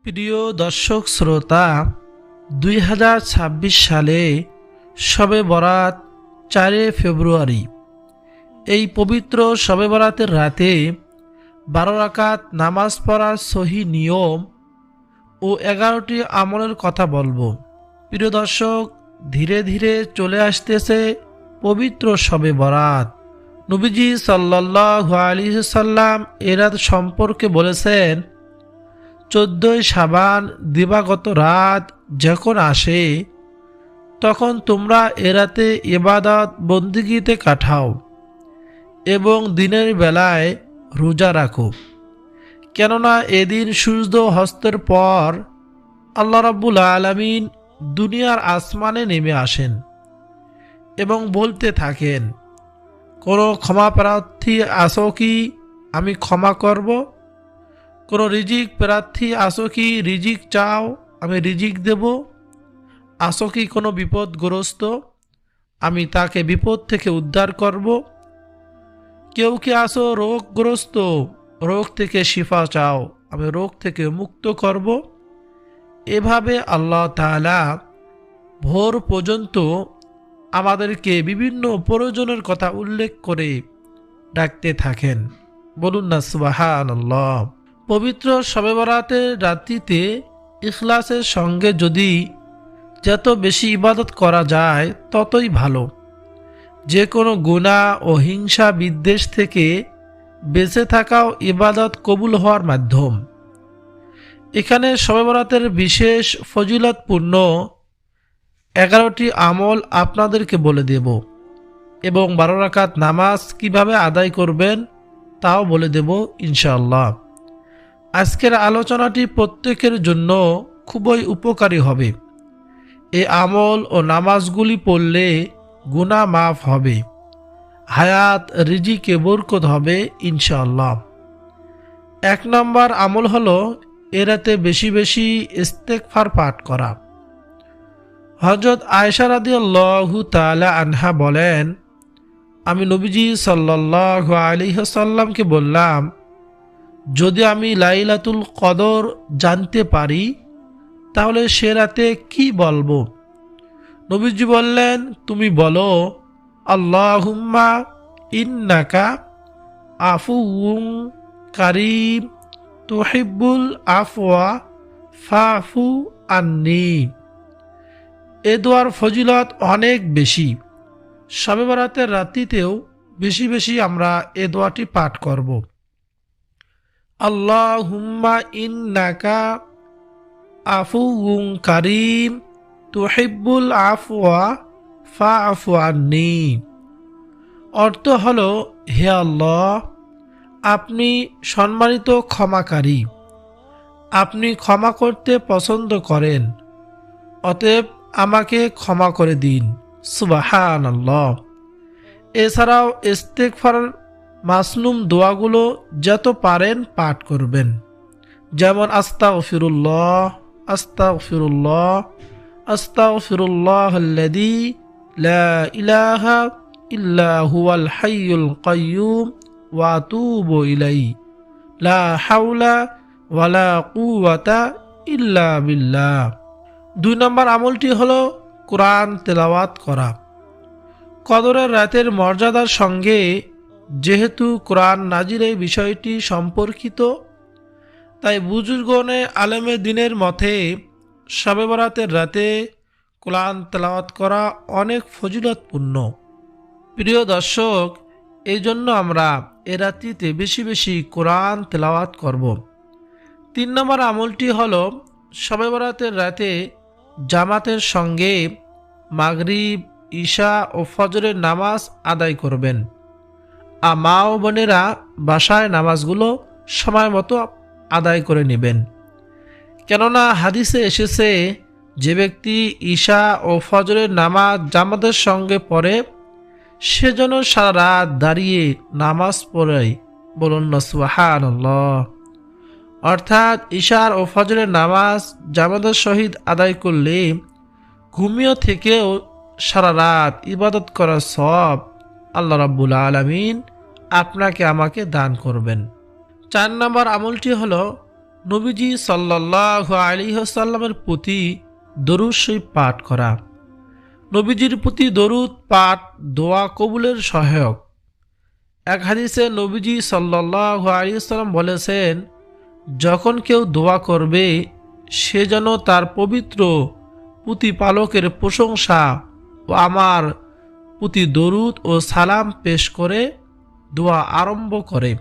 প্রিয় দর্শক শ্রোতা, 2026 সালে শবে বরাত 4 ফেব্রুয়ারি। এই পবিত্র শবে বরাতের রাতে 12 রাকাত নামাজ পড়ার সহি নিয়ম ও 11টি আমলের কথা বলবো। প্রিয় দর্শক, ধীরে ধীরে চলে আসতেছে পবিত্র শবে বরাত। নবীজি সাল্লাল্লাহু আলাইহি সাল্লাম এ রাত সম্পর্কে বলেছেন, 14 শাবান দিবাগত রাত যখন আসে তখন তোমরা এ রাতে ইবাদত বন্দিগিতে কাটাও এবং দিনের বেলায় রোজা রাখো, কেননা এদিন সূর্য হস্তের পর আল্লাহ রাব্বুল আলামিন দুনিয়ার আসমানে নেমে আসেন এবং বলতে থাকেন, কোনো ক্ষমা প্রার্থী আসো কি আমি ক্ষমা করব? কোনো রিজিক প্রার্থী আসো কি রিজিক চাও আমি রিজিক দেব? আসো কি কোনো বিপদগ্রস্ত আমি তাকে বিপদ থেকে উদ্ধার করব? কেউ কি আসো রোগগ্রস্ত, রোগ থেকে শিফা চাও আমি রোগ থেকে মুক্ত করব? এভাবে আল্লাহ তাআলা ভোর পর্যন্ত আমাদেরকে বিভিন্ন প্রয়োজনের কথা উল্লেখ করে ডাকতে থাকেন। বলুন না সুবহানাল্লাহ। পবিত্র শবে বরাতের রাত্রিতে ইখলাসের সঙ্গে যদি যত বেশি ইবাদত করা যায় ততই ভালো। যে কোনো গুনাহ ও হিংসা বিদ্বেষ থেকে বেঁচে থাকাও ইবাদত কবুল হওয়ার মাধ্যম। এখানে শবে বরাতের বিশেষ ফজিলতপূর্ণ 11টি আমল আপনাদেরকে বলে দেব এবং 12 রাকাত নামাজ কিভাবে আদায় করবেন তাও বলে দেব ইনশাআল্লাহ। আজকের আলোচনাটি প্রত্যেকের জন্য খুবই উপকারী হবে। এই আমল ও নামাজগুলি পড়লে গুনাহ মাফ হবে, হায়াত রিজিকে বরকত হবে ইনশাআল্লাহ। 1 নম্বর আমল হলো এ রাতে বেশি বেশি ইস্তেগফার পাঠ করা। হযরত আয়েশা রাদিয়াল্লাহু তাআলা আনহা বলেন, আমি নবীজি সাল্লাল্লাহু আলাইহি ওয়াসাল্লামকে বললাম, যদি আমি লাইলাতুল কদর জানতে পারি তাহলে সে রাতে কি বলবো? নবীজি বললেন, তুমি বলো, আল্লাহুম্মা ইন্নাকা আফুউন কারীম তুহিব্বুল আফওয়া ফাফু আন্নি। এ দোয়ার ফজিলত অনেক বেশি। শবে বরাতের রাত্রিতেও বেশি বেশি আমরা এ দোয়াটি পাঠ করব। আল্লাহুম্মা ইন্নাকা আফুউন কারীম তুহিব্বুল আফওয়া ফাফু আন্নি। অর্থ হলো, হে আল্লাহ, আপনি সম্মানিত ক্ষমাকারী, আপনি ক্ষমা করতে পছন্দ করেন, অতএব আমাকে ক্ষমা করে দিন। সুবহানাল্লাহ। এছাড়াও ইস্তেগফার মাসনুম দোয়াগুলো যত পারেন পাঠ করবেন, যেমন আস্তাগফিরুল্লাহ আস্তাগফিরুল্লাহ আস্তাগফিরুল্লাহাল্লাযী লা ইলাহা ইল্লা হুয়াল হাইয়ুল কাইয়্যুম ওয়া আতুবু ইলাইহি লা হাওলা ওয়ালা কুওয়াতা ইল্লা বিল্লাহ। 2 নম্বর আমলটি হলো কোরআন তেলাওয়াত করা। কদরের রাতের মর্যাদার সঙ্গে যেহেতু কোরআন নাজিলের বিষয়টি সম্পর্কিত, তাই বুজুর্গনে আলেমে দিনের মতে শবে বরাতের রাতে কোরআন তেলাওয়াত করা অনেক ফজিলতপূর্ণ। প্রিয় দর্শক, এই জন্য আমরা এ রাত্রিতে বেশি বেশি কোরআন তেলাওয়াত করব। 3 নম্বর আমলটি হলো শবে বরাতের রাতে জামাতের সঙ্গে মাগরিব, ঈশা ও ফজরের নামাজ আদায় করবেন। মা ও বোনেরা বাসায় নামাজগুলো সময় মতো আদায় করে নেবেন, কেননা হাদিসে এসেছে, যে ব্যক্তি ঈশা ও ফজরের নামাজ জামাতের সঙ্গে পড়ে সে যেন সারা রাত দাঁড়িয়ে নামাজ পড়ে। বলুন না সুবহানাল্লাহ। অর্থাৎ ঈশার ও ফজরের নামাজ জামাতের সহিত আদায় করলে ঘুমিয়ে থেকেও সারা রাত ইবাদত করার সওয়াব আল্লাহ রাব্বুল আলামিন আপনাকে আমাকে দান করবেন। 4 নম্বর আমলটি হলো নবীজি সাল্লাল্লাহু আলাইহি ওয়াসাল্লামের প্রতি দরুদ শরীফ পাঠ করা। নবীজির প্রতি দরুদ পাঠ দোয়া কবুলের সহায়ক। এক হাদিসে নবীজি সাল্লাল্লাহু আলাইহি ওয়াসাল্লাম বলেছেন, যখন কেউ দোয়া করবে সে যেন তার পবিত্র প্রতিপালকের প্রশংসা ও আমার প্রতি দরুদ ও সালাম পেশ করে দোয়া আরম্ভ করে,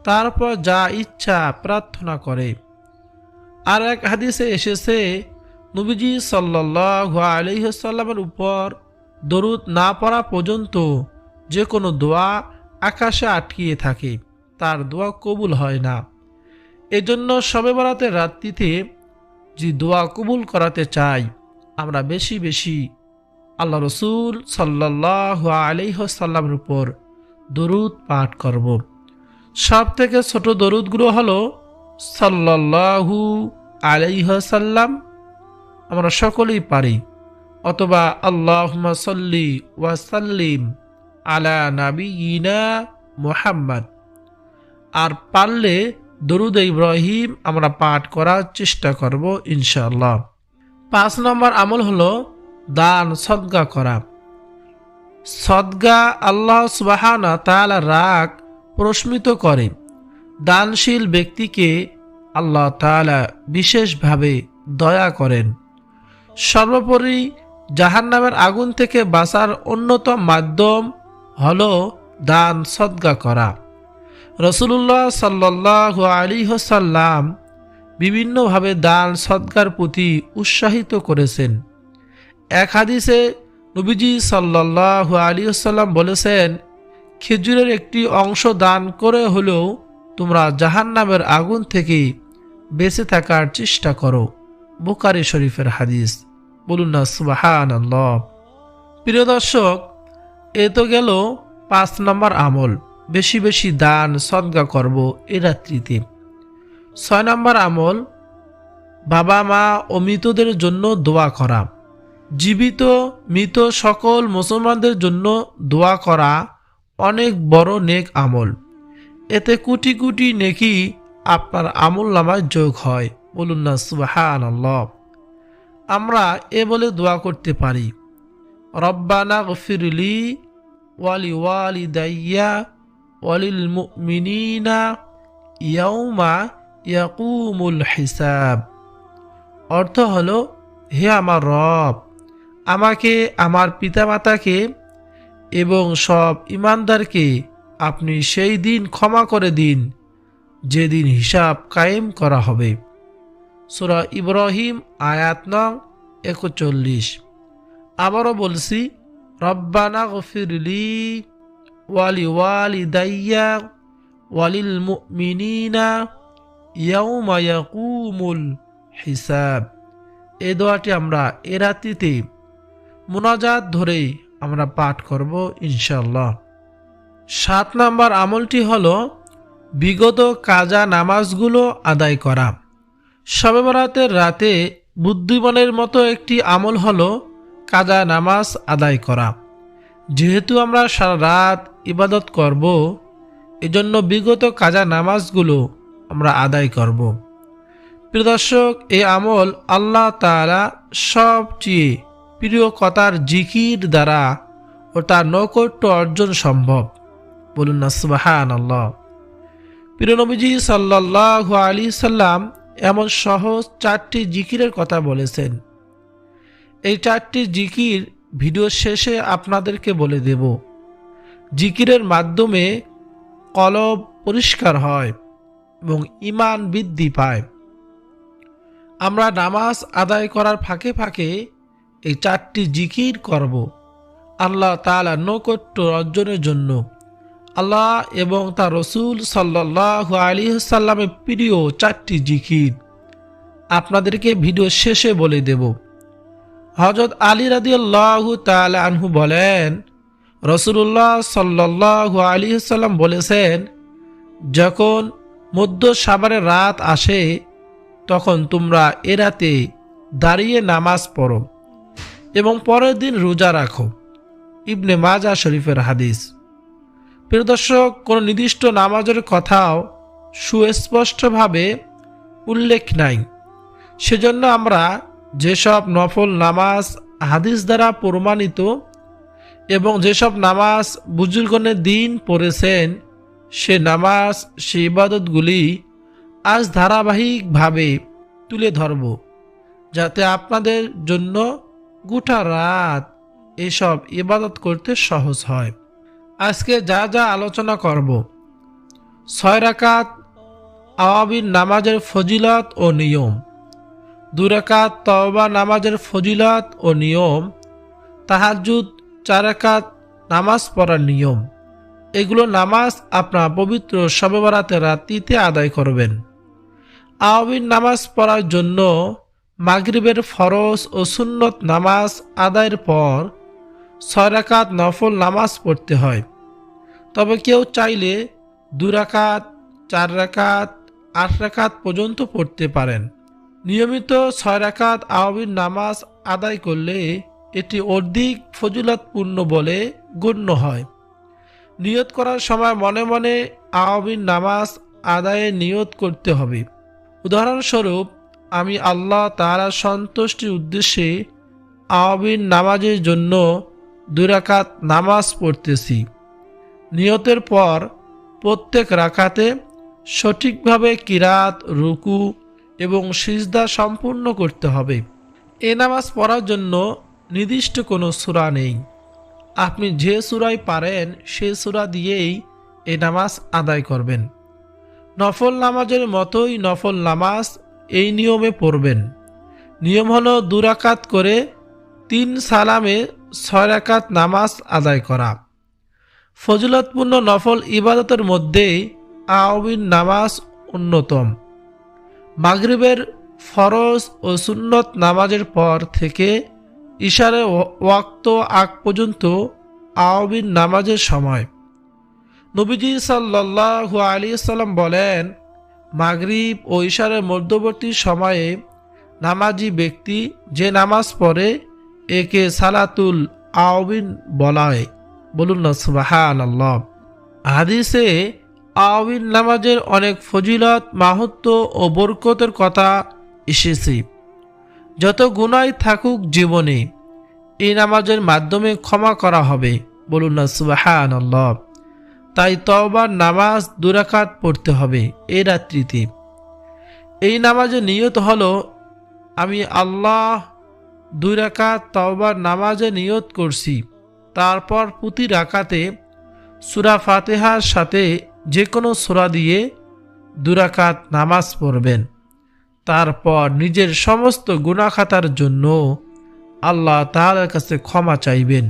তারপর যা ইচ্ছা প্রার্থনা করে। আর এক হাদিসে এসেছে, নবীজি সাল্লাল্লাহু আলাইহি ওয়াসাল্লামের উপর দরুদ না পড়া পর্যন্ত যে কোনো দোয়া আকাশে আটকিয়ে থাকে, তার দোয়া কবুল হয় না। এজন্য শবে বরাতের রাত্রিতে যে দোয়া কবুল করাতে চাই, আমরা বেশি বেশি আল্লাহ রসুল সাল্লাল্লাহু আলাইহি ওয়াসাল্লামের উপর দরুদ পাঠ করব। সব থেকে ছোট দরুদগুলো হলো সাল্লাল্লাহু আলাইহি ওয়াসাল্লাম, আমরা সকলেই পারি, অথবা আল্লাহুম্মা সাল্লি ওয়া সাল্লিম আলা নাবিয়িনা মুহাম্মদ। আর পারলে দরুদ ইব্রাহিম আমরা পাঠ করার চেষ্টা করব ইনশাআল্লাহ। 5 নম্বর আমল হলো দান সদকা করা। সদকা আল্লাহ সুবহানাহু ওয়া তাআলার রাগ প্রশমিত করে। দানশীল ব্যক্তিকে আল্লাহ তাআলা বিশেষভাবে দয়া করেন। সর্বোপরি জাহান্নামের আগুন থেকে বাঁচার অন্যতম মাধ্যম হলো দান সদকা করা। রাসূলুল্লাহ সাল্লাল্লাহু আলাইহি ওয়াসাল্লাম বিভিন্নভাবে দান সদকার প্রতি উৎসাহিত করেছেন। এক হাদিসে নবীজি সাল্লাল্লাহু আলাইহি ওয়াসাল্লাম বলেছেন, খেজুরের একটি অংশ দান করে হলেও তোমরা জাহান্নামের আগুন থেকে বেঁচে থাকার চেষ্টা করো। বুখারী শরীফের হাদিস। বলুন না সুবহানাল্লাহ। প্রিয় দর্শক, এ তো গেল 5 নম্বর আমল, বেশি বেশি দান সদকা করব এই রাত্রিতে। 6 নম্বর আমল, বাবা মা ও মৃতদের জন্য দোয়া করা। জীবিত মৃত সকল মুসলমানদের জন্য দোয়া করা অনেক বড় নেক আমল। এতে কোটি কোটি নেকি আপনার আমল নামায় যোগ হয়। বলুন না সুবহানাল্লাহ। আমরা এ বলে দোয়া করতে পারি, রব্বানা গফিরলি ওয়ালি ওয়ালিদাইয়া ওয়ালিল মুমিনিনা ইয়াউমা ইয়াকুমুল হিসাব। অর্থ হলো, হে আমার রব, আমাকে, আমার পিতামাতাকে এবং সব ঈমানদারকে আপনি সেই দিন ক্ষমা করে দিন যেদিন হিসাব কায়েম করা হবে। সূরা ইব্রাহিম আয়াত নং 41। আবারও বলছি, রব্বানা গফিরলি ওয়ালি ওয়ালিদাইয়া ওয়ালিল মুমিনিনা ইয়াউমা ইয়াকুমুল হিসাব। এই দোয়াটি আমরা এ রাত্রিতে মুনাজাত ধরে আমরা পাঠ করব ইনশাআল্লাহ। 7 নম্বর আমলটি হলো বিগত কাজা নামাজগুলো আদায় করা। শবে বরাতের রাতে বুদ্ধিমানের মতো একটি আমল হলো কাজা নামাজ আদায় করা। যেহেতু আমরা সারা রাত ইবাদত করব, এজন্য বিগত কাজা নামাজগুলো আমরা আদায় করব। প্রিয় দর্শক, এই আমল আল্লাহ তাআলা সবচেয়ে প্রিয় কথার জিকির দ্বারা ও তার নৈকট্য অর্জন সম্ভব। বলুন না সুবহানাল্লাহ। প্রিয় নবীজি সাল্লাল্লাহু আলাইহি সাল্লাম এমন সহজ 4টি জিকিরের কথা বলেছেন। এই 4টি জিকির ভিডিও শেষে আপনাদেরকে বলে দেব। জিকিরের মাধ্যমে কলব পরিষ্কার হয় এবং ঈমান বৃদ্ধি পায়। আমরা নামাজ আদায় করার ফাঁকে ফাঁকে এই 4টি জিকির করব আল্লাহ তাআলা নৈকট্য অর্জনের জন্য। আল্লাহ এবং তার রাসূল সাল্লাল্লাহু আলাইহি ওয়াসাল্লামের প্রিয় 4টি জিকির আপনাদেরকে ভিডিও শেষে বলে দেব। হযরত আলী রাদিয়াল্লাহু তাআলা আনহু বলেন, রাসূলুল্লাহ সাল্লাল্লাহু আলাইহি ওয়াসাল্লাম বলেছেন, যখন মধ্য শাবানের রাত আসে তখন তোমরা এ রাতে দাঁড়িয়ে নামাজ পড়ো এবং পরের দিন রোজা রাখো। ইবনে মাজাহ শরীফের হাদিস। প্রিয় দর্শক, কোনো নির্দিষ্ট নামাজের কথাও সুস্পষ্টভাবে উল্লেখ নাই। সেজন্য আমরা যেসব নফল নামাজ হাদিস দ্বারা প্রমাণিত এবং যেসব নামাজ বুজুর্গণের দিন পড়েছেন, সে নামাজ, সে ইবাদতগুলি আজ ধারাবাহিকভাবে তুলে ধরব, যাতে আপনাদের জন্য গোটা রাত এসব ইবাদত করতে সহজ হয়। আজকে যা যা আলোচনা করব: 6 রাকাত আওয়াবিন নামাজের ফজিলত ও নিয়ম, 2 রাকাত তওবা নামাজের ফজিলত ও নিয়ম, তাহাজ্জুদ 4 রাকাত নামাজ পড়ার নিয়ম। এগুলো নামাজ আপনার পবিত্র শবে বরাতের রাত্রিতে আদায় করবেন। আওয়াবিন নামাজ পড়ার জন্য মাগরিবের ফরজ ও সুন্নত নামাজ আদায়ের পর 6 রাকাত নফল নামাজ পড়তে হয়। তবে কেউ চাইলে 2 রাকাত, 4 রাকাত, 8 রাকাত পর্যন্ত পড়তে পারেন। নিয়মিত 6 রাকাত আওয়াবিন নামাজ আদায় করলে এটি অধিক ফজিলতপূর্ণ বলে গণ্য হয়। নিয়ত করার সময় মনে মনে আওয়াবিন নামাজ আদায়ের নিয়ত করতে হবে। উদাহরণস্বরূপ, আমি আল্লাহ তাআলার সন্তুষ্টির উদ্দেশ্যে আওয়াবিন নামাজের জন্য 2 রাকাত নামাজ পড়তেছি। নিয়তের পর প্রত্যেক রাকাতে সঠিকভাবে কিরাত, রুকু এবং সিজদা সম্পূর্ণ করতে হবে। এ নামাজ পড়ার জন্য নির্দিষ্ট কোনো সূরা নেই। আপনি যে সূরায় পারেন সে সূরা দিয়েই এই নামাজ আদায় করবেন। নফল নামাজের মতোই নফল নামাজ এই নিয়মে পড়বেন। নিয়ম হলো 2 রাকাত করে 3 সালামে 6 রাকাত নামাজ আদায় করা। ফজিলতপূর্ণ নফল ইবাদতের মধ্যে আওয়াবিন নামাজ অন্যতম। মাগরিবের ফরজ ও সুন্নত নামাজের পর থেকে ইশারের ওয়াক্ত আগ পর্যন্ত আওয়াবিন নামাজের সময়। নবীজি সাল্লাল্লাহু আলাইহি সাল্লাম বলেন, মাগরিব ও ইশারের মধ্যবর্তী সময়ে নামাজি ব্যক্তি যে নামাজ পড়ে একে সালাতুল আওয়াবিন বলা হয়। বলুন না সুবহানাল্লাহ। হাদিসে আওয়াবিন নামাজের অনেক ফজিলত, মাহাত্ম্য ও বরকতের কথা এসেছে। যত গুনাহ থাকুক জীবনে, এই নামাজের মাধ্যমে ক্ষমা করা হবে। বলুন না সুবহানাল্লাহ। তাই তওবার নামাজ 2 রাকাত পড়তে হবে এই রাত্রিতে। এই নামাজের নিয়ত হলো, আমি আল্লাহ 2 রাকাত তওবার নামাজে নিয়ত করছি। তারপর প্রতি রাকাতে সূরা ফাতিহার সাথে যে কোনো সূরা দিয়ে 2 রাকাত নামাজ পড়বেন। তারপর নিজের সমস্ত গুনাহ খাতার জন্য আল্লাহ তাআলার কাছে ক্ষমা চাইবেন।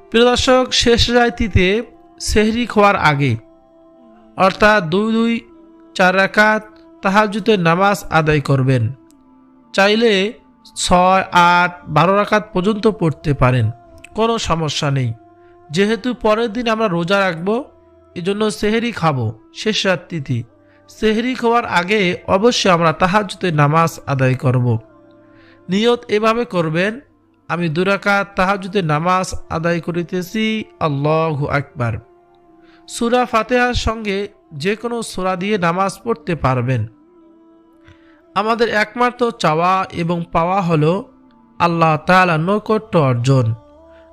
প্রিয় দর্শক, শেষ রাত্রিতে সেহরি খাওয়ার আগে অর্থাৎ 2-4 রাকাত তাহাজ্জুদের নামাজ আদায় করবেন। চাইলে 6, 8, 12 রাকাত পর্যন্ত পড়তে পারেন, কোনো সমস্যা নেই। যেহেতু পরের দিন আমরা রোজা রাখবো, এজন্য সেহরি খাবো শেষ রাত্রিতে। সেহরি খাওয়ার আগে অবশ্যই আমরা তাহাজ্জুদের নামাজ আদায় করব। নিয়ত এভাবে করবেন, আমি 2 রাকাত তাহাজ্জুদের নামাজ আদায় করিতেছি, আল্লাহু আকবার। সূরা ফাতিহার সঙ্গে যে কোনো সূরা দিয়ে নামাজ পড়তে পারবেন। আমাদের একমাত্র চাওয়া এবং পাওয়া হলো আল্লাহ তাআলার নৈকট্য অর্জন।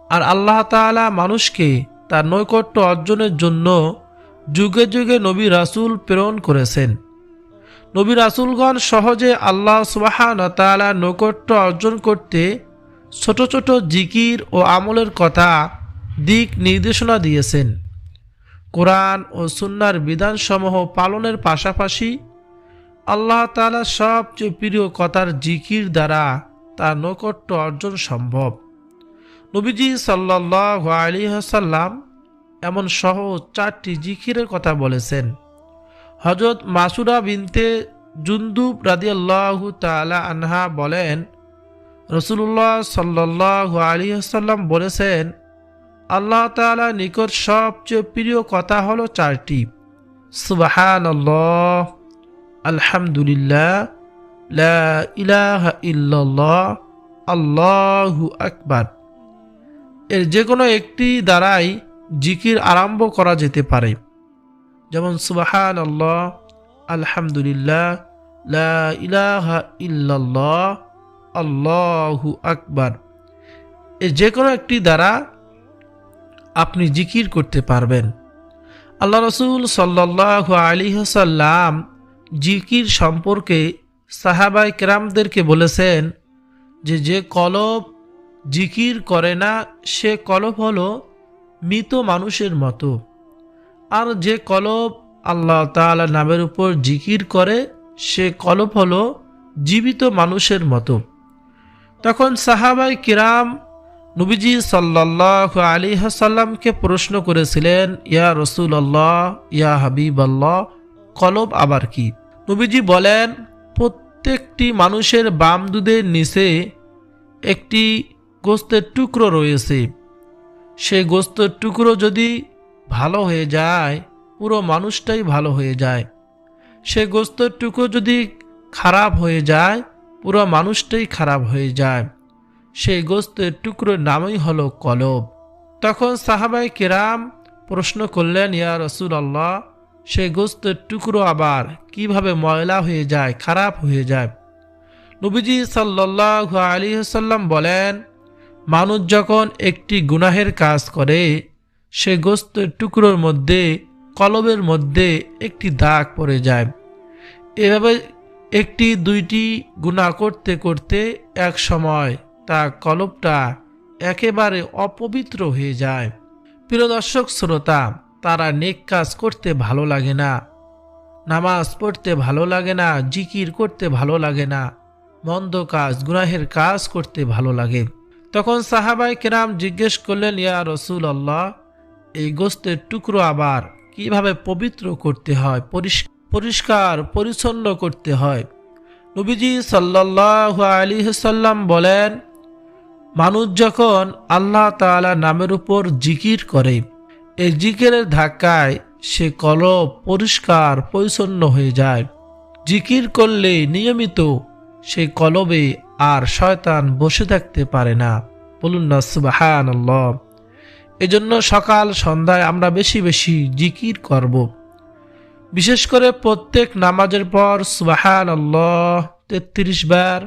আর আল্লাহ তাআলা মানুষকে তার নৈকট্য অর্জনের জন্য যুগে যুগে নবী রাসূল প্রেরণ করেছেন। নবী রাসূলগণ সহজে আল্লাহ সুবহানাহু ওয়া তাআলার নৈকট্য অর্জন করতে ছোট ছোট জিকির ও আমলের কথা দিক নির্দেশনা দিয়েছেন। কোরআন ও সুন্নাহর বিধানসমূহ পালনের পাশাপাশি আল্লাহ তাআলার সবচেয়ে প্রিয় কথার জিকির দ্বারা তার নৈকট্য অর্জন সম্ভব। নবীজি সাল্লাল্লাহু আলাইহি ওয়াসাল্লাম এমন সহজ 4টি জিকিরের কথা বলেছেন। হযরত মাসুদা বিনতে জুনদুব রাদিয়াল্লাহু তাআলা আনহা বলেন, রাসূলুল্লাহ সাল্লাল্লাহু আলাইহি ওয়াসাল্লাম বলেছেন, আল্লাহ তাআলার নিকট সবচেয়ে প্রিয় কথা হলো 4টি: সুবহানাল্লাহ, আলহামদুলিল্লাহ, লা ইলাহা ইল্লাল্লাহ, আল্লাহু আকবার। এর যে কোনো একটি দ্বারাই জিকির আরম্ভ করা যেতে পারে, যেমন সুবহানাল্লাহ, আলহামদুলিল্লাহ, লা ইলাহা ইল্লাল্লাহ, আল্লাহু আকবার। এই যে কোনো একটি দ্বারা আপনি জিকির করতে পারবেন। আল্লাহ রাসূল সাল্লাল্লাহু আলাইহি ওয়াসাল্লাম জিকির সম্পর্কে সাহাবায়ে কেরামদেরকে বলেছেন যে কলব জিকির করে না সে কলব হলো মৃত মানুষের মতো, আর যে কলব আল্লাহ তাআলা নামের উপর জিকির করে সে কলব হলো জীবিত মানুষের মতো। তখন সাহাবায়ে কিরাম নবীজি সাল্লাল্লাহু আলাইহি ওয়াসাল্লামকে প্রশ্ন করেছিলেন, ইয়া রাসূলুল্লাহ, ইয়া হাবিবাল্লাহ, কলব আবার কি? নবীজি বলেন, প্রত্যেকটি মানুষের বাম দুধের নিচে একটি গোস্তের টুকরো রয়েছে। সেই গোস্তের টুকরো যদি ভালো হয়ে যায় পুরো মানুষটাই ভালো হয়ে যায়, সে গোস্তের টুকরো যদি খারাপ হয়ে যায় পুরো মানুষটাই খারাপ হয়ে যায়। সেই গোস্তের টুকরোর নামই হলো কলব। তখন সাহাবায়ে কেরাম প্রশ্ন করলেন, ইয়া রাসূলুল্লাহ, সেই গোস্তের টুকরো আবার কিভাবে ময়লা হয়ে যায়, খারাপ হয়ে যায়? নবীজি সাল্লাল্লাহু আলাইহি ওয়াসাল্লাম বলেন, মানুষ যখন একটি গুনাহের কাজ করে সে গোস্তের টুকরোর মধ্যে, কলবের মধ্যে একটি দাগ পড়ে যায়। এভাবে একটি দুইটি গুনাহ করতে করতে এক সময় তা কলবটা একেবারে অপবিত্র হয়ে যায়। প্রিয় দর্শক শ্রোতা, তারা নেক কাজ করতে ভালো লাগে না, নামাজ পড়তে ভালো লাগে না, জিকির করতে ভালো লাগে না, মন্দ কাজ গুনাহের কাজ করতে ভালো লাগে। তখন সাহাবায়ে কেরাম জিজ্ঞেস করলেন, ইয়া রাসূলুল্লাহ, এই গোস্তের টুকরো আবার কিভাবে পবিত্র করতে হয়, পরিষ্কার পরিচ্ছন্ন করতে হয়? নবীজি সাল্লাল্লাহু আলাইহি ওয়াসাল্লাম বলেন, মানুষ যখন আল্লাহ তাআলা নামের উপর জিকির করে এই জিকিরের ধাক্কায় সে কলব পরিষ্কার পরিচ্ছন্ন হয়ে যায়। জিকির করলে নিয়মিত সেই কলবে আর শয়তান বসে থাকতে পারে না। বলুন না সুবহানাল্লাহ। এজন্য সকাল সন্ধ্যায় আমরা বেশি বেশি জিকির করব। বিশেষ করে প্রত্যেক নামাজের পর সুবহানাল্লাহ ৩৩ বার,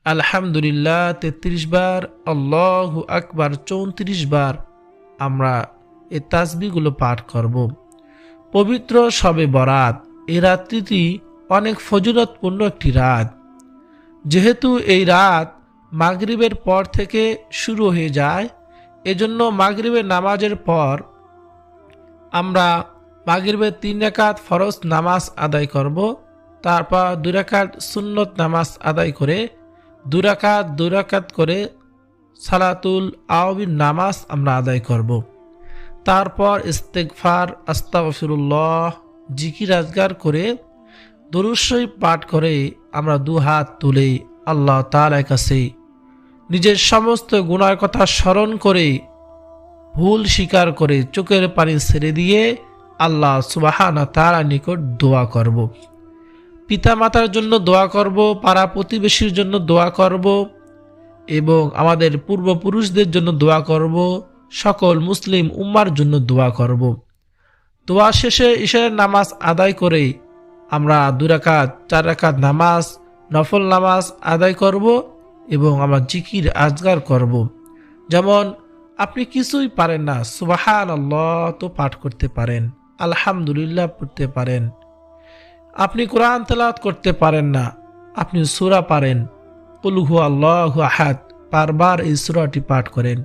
আলহামদুলিল্লাহ ৩৩ বার, আল্লাহু আকবার ৩৪ বার আমরা এই তাসবিহগুলো পাঠ করব। পবিত্র শবে বরাত এই রাত্রিটি অনেক ফজিলতপূর্ণ একটি রাত। যেহেতু এই রাত মাগরিবের পর থেকে শুরু হয়ে যায়, এজন্য মাগরিবের নামাজের পর আমরা মাগরিবের ৩ রাকাত ফরজ নামাজ আদায় করব। তারপর ২ রাকাত সুন্নত নামাজ আদায় করে ২ রাকাত করে সালাতুল আওয়াবির নামাজ আমরা আদায় করব। তারপর ইস্তেগফার, আস্তাগফিরুল্লাহ, জিকির আজগার করে দরুদ শরীফ পাঠ করে আমরা ২ হাত তুলে আল্লাহ তাআলার কাছে নিজের সমস্ত গুনার কথা স্মরণ করে, ভুল স্বীকার করে, চোখের পানি ছেড়ে দিয়ে আল্লাহ সুবহানাহু ওয়া তাআলার নিকট দোয়া করব। পিতা মাতার জন্য দোয়া করব, পাড়া প্রতিবেশীর জন্য দোয়া করব এবং আমাদের পূর্বপুরুষদের জন্য দোয়া করব, সকল মুসলিম উম্মার জন্য দোয়া করব। দোয়া শেষে ইশারের নামাজ আদায় করে আমরা ২ রাকাত ৪ রাকাত নামাজ, নফল নামাজ আদায় করব এবং আমরা জিকির আজগার করব। যেমন আপনি কিছুই পারেন না, সুবহানাল্লাহ তো পাঠ করতে পারেন, আলহামদুলিল্লাহ পড়তে পারেন। আপনি কোরআন তেলাওয়াত করতে পারেন না, আপনি সূরা পারেন, কুল হুয়াল্লাহু আহাদ বারবার এই সূরাটি পাঠ করেন।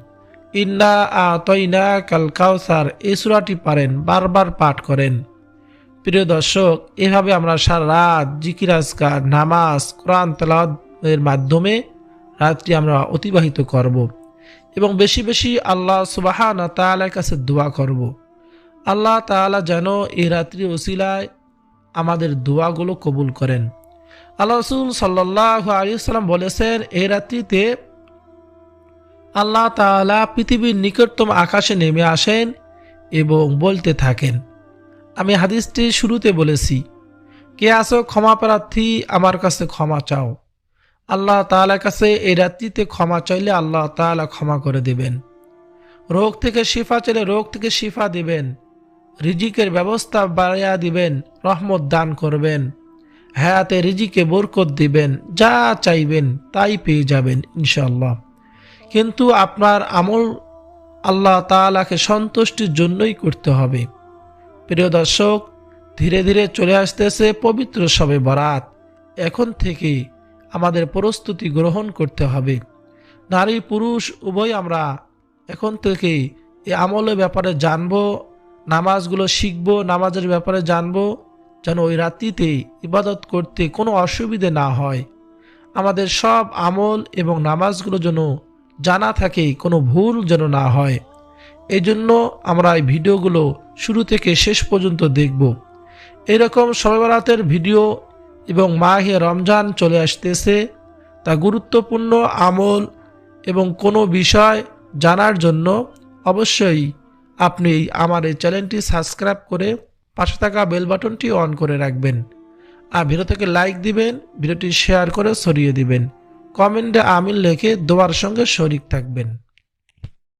ইন্না আতাইনাকাল কাউসার এই সূরাটি পারেন, বারবার পাঠ করেন। প্রিয় দর্শক, এভাবে আমরা সারা রাত জিকির আজকার, নামাজ, কোরআন তেলাওয়াতের মাধ্যমে রাতটি আমরা অতিবাহিত করব এবং বেশি বেশি আল্লাহ সুবহানাহু ওয়া তাআলার কাছে দোয়া করব। আল্লাহ তাআলা যেন এই রাত্রি ওসিলায় আমাদের দোয়াগুলো কবুল করেন। আল্লাহ রাসূল সাল্লাল্লাহু আলাইহি ওয়াসাল্লাম বলেছেন, এই রাত্রিতে আল্লাহ তাআলা পৃথিবীর নিকটতম আকাশে নেমে আসেন এবং বলতে থাকেন। আমি হাদিসটি শুরুতে বলেছি, কে আসো ক্ষমা প্রার্থী, আমার কাছে ক্ষমা চাও। আল্লাহ তাআলার কাছে এই রাত্রিতে ক্ষমা চাইলে আল্লাহ তাআলা ক্ষমা করে দেবেন। রোগ থেকে শিফা চাইলে রোগ থেকে শিফা দিবেন। রিজিকের ব্যবস্থা বাড়াইয়া দিবেন, রহমত দান করবেন। হায়াতে রিজিকে বরকত দিবেন, যা চাইবেন তাই পেয়ে যাবেন ইনশাআল্লাহ। কিন্তু আপনার আমল আল্লাহ তাআলাকে সন্তুষ্টির জন্যই করতে হবে। প্রিয় দর্শক, ধীরে ধীরে চলে আসতেছে পবিত্র শবে বরাত। এখন থেকে আমাদের প্রস্তুতি গ্রহণ করতে হবে। নারী পুরুষ উভয় আমরা এখন থেকে এই আমলের ব্যাপারে জানবো, নামাজগুলো শিখবো, নামাজের ব্যাপারে জানবো, যেন ওই রাত্রিতে ইবাদত করতে কোনো অসুবিধে না হয়। আমাদের সব আমল এবং নামাজগুলো যেন জানা থাকে, কোনো ভুল যেন না হয়। এই জন্য আমরা এই ভিডিওগুলো শুরু থেকে শেষ পর্যন্ত দেখব। এরকম শবে বরাতের ভিডিও এবং মাহে রমজান চলে আসতেছে, তা গুরুত্বপূর্ণ আমল এবং কোনো বিষয় জানার জন্য অবশ্যই আপনি আমার এই চ্যানেলটি সাবস্ক্রাইব করে পাশে থাকা বেল বাটনটি অন করে রাখবেন। আর ভিডিও থেকে লাইক দিবেন, ভিডিওটি শেয়ার করে ছড়িয়ে দিবেন, কমেন্টে আমিন লিখে দোয়ার সঙ্গে শরিক থাকবেন।